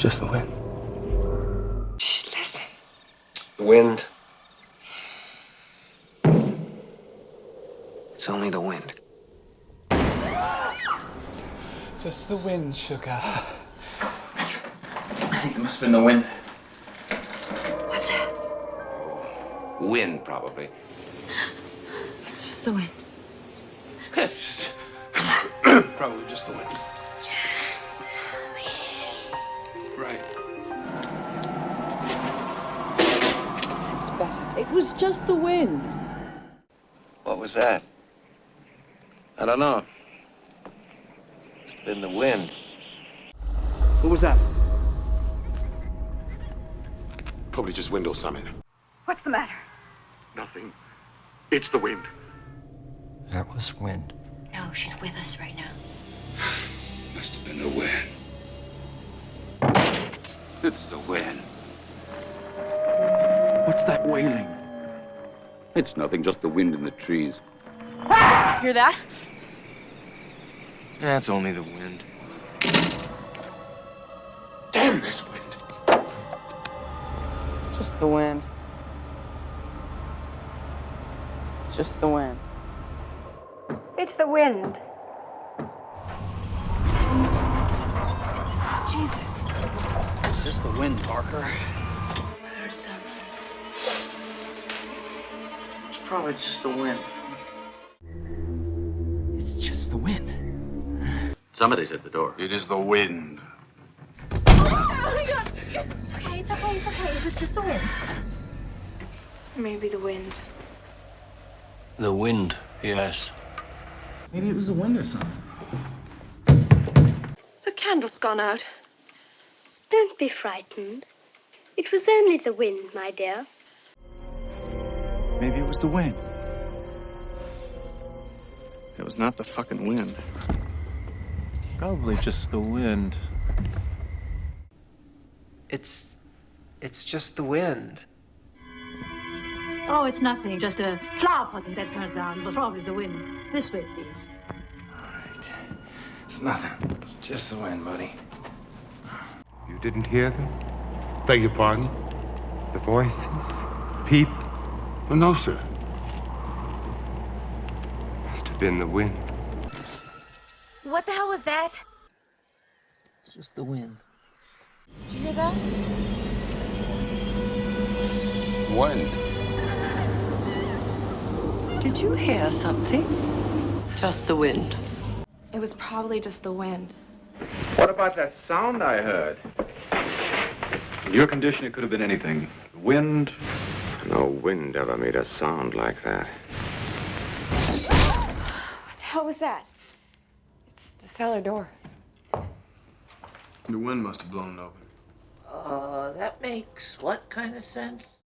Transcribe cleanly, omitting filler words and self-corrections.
just the wind. Shh, listen. The wind. It's only the wind. Just the wind, sugar. I think it must have been the wind. What's that? Wind, probably. It's just the wind. Probably just the wind. Right. It's better. It was just the wind. What was that? I don't know. Must have been the wind. What was that? Probably just wind or something. What's the matter? Nothing. It's the wind. That was wind. No, she's with us right now. Must have been the wind. It's the wind. What's that wailing? It's nothing, just the wind in the trees. Hear that? That's only the wind. Damn this wind. It's just the wind. It's just the wind. It's the wind. Jesus. It's just the wind, Parker. I heard something. It's probably just the wind. It's just the wind. Somebody's at the door. It is the wind. Oh my God! It's okay, it's okay, it's okay. It was just the wind. Maybe the wind. The wind, yes. Maybe it was the wind or something. The candle's gone out. Don't be frightened. It was only the wind, my dear. Maybe it was the wind. It was not the fucking wind. Probably just the wind. It's just the wind. Oh, it's nothing. Just a flower pot that turned down. It was probably the wind. This way, please. All right. It's nothing. It's just the wind, buddy. You didn't hear them? Beg your pardon? The voices? People? Oh, no, sir. Must have been the wind. What the hell was that? It's just the wind. Did you hear that? Wind. Did you hear something? Just the wind. It was probably just the wind. What about that sound I heard? In your condition, it could have been anything. Wind. No wind ever made a sound like that. What the hell was that? It's the cellar door. The wind must have blown it open. That makes what kind of sense?